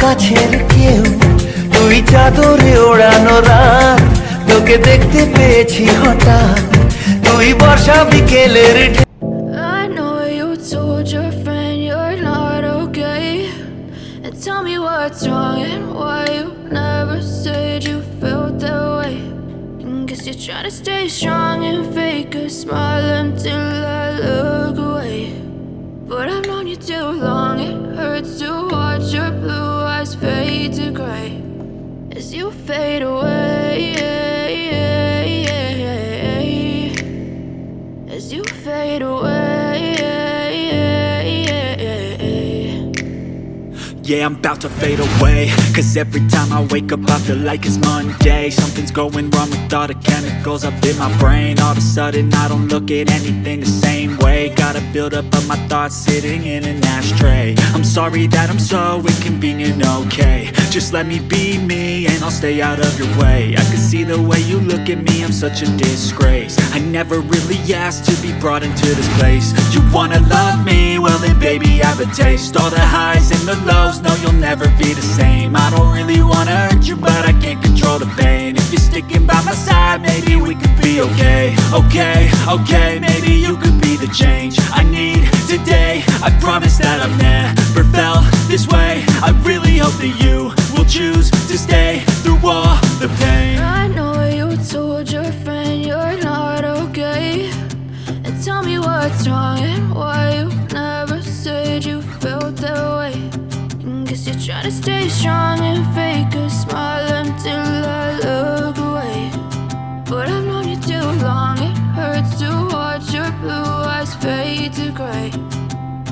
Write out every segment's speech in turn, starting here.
কাছের কেউ, তুই চাদরে ওড়ানো রাত, তোকে দেখতে পেয়েছি হঠাৎ, তুই বর্ষা বিকেলের I know you told your friend you're not okay, and tell me what's wrong and why you never said you felt that way. Guess you're trying to stay strong and fake a smile until I look away. But I've known you too long, it hurts to watch your blue eyes fade to gray as you fade away, as you fade away. Yeah, I'm about to fade away, cause every time I wake up I feel like it's Monday. Something's going wrong with all the chemicals up in my brain. All of a sudden I don't look at anything the same way. Got a build up of my thoughts sitting in an ashtray. I'm sorry that I'm so inconvenient, okay. Just let me be me and I'll stay out of your way. I can see the way you look at me, I'm such a disgrace. I never really asked to be brought into this place. You wanna love me? Well then baby have a taste. All the highs and the lows, no you'll never be the same. I don't really wanna hurt you but I can't control the pain. If you're sticking by my side maybe we could be okay. Okay, maybe you could be the change I need today. I promise that I've never felt this way. I really hope that you will choose to stay through all the pain. I know you told your friend you're not okay, and tell me what's wrong and why you never said you felt that way. Guess you're trying to stay strong and fake a smile until I look away. But I've known you too long, it hurts to watch your blue eyes fade to gray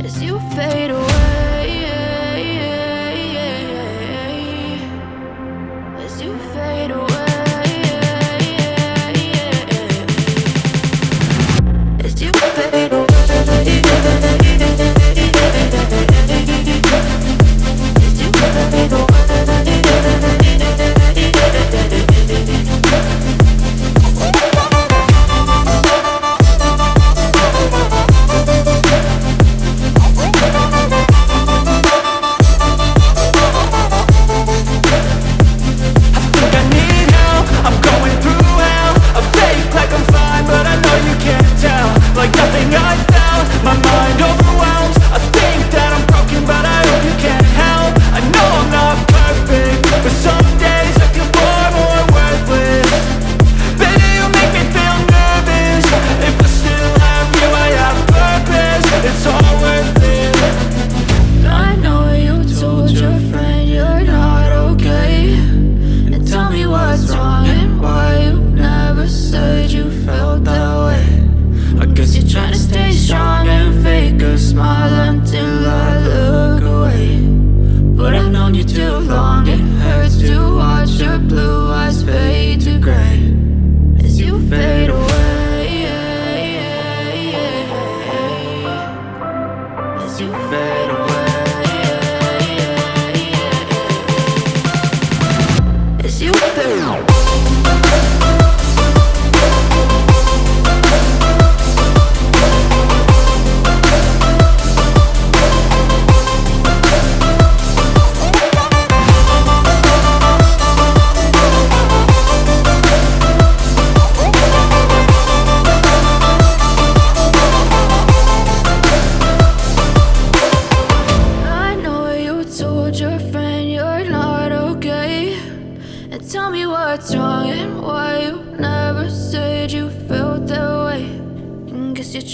as you fade away, as you fade away, as you fade away.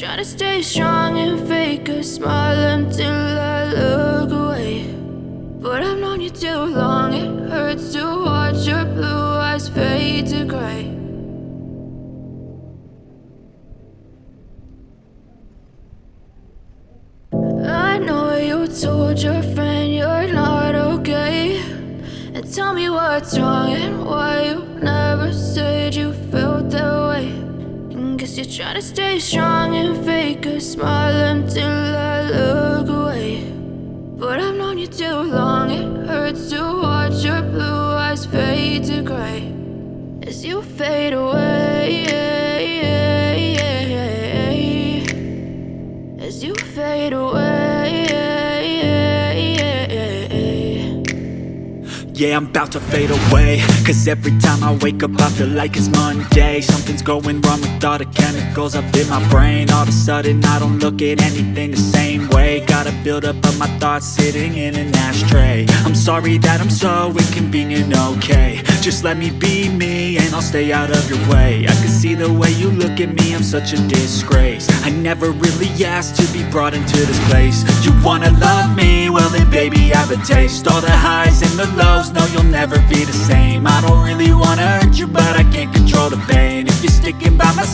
Try to stay strong and fake a smile until I look away. But I've known you too long, it hurts to watch your blue eyes fade to gray. I know you told your friend you're not okay, and tell me what's wrong and why you never said you felt that way. Guess you're trying to stay strong and fake a smile until I look away. But I've known you too long, it hurts to watch your blue eyes fade to gray as you fade away, as you fade away, Yeah, I'm about to fade away, cause every time I wake up I feel like it's Monday. Something's going wrong with all the chemicals up in my brain. All of a sudden I don't look at anything the same way. Gotta build up of my thoughts sitting in an ashtray. I'm sorry that I'm so inconvenient, okay. Just let me be me and I'll stay out of your way. I can see the way you look at me, I'm such a disgrace. I never really asked to be brought into this place. You wanna love me? Well then baby have a taste. All the highs and the lows, no you'll never be the same. I don't really wanna hurt you but I can't control the pain. If you're sticking by my side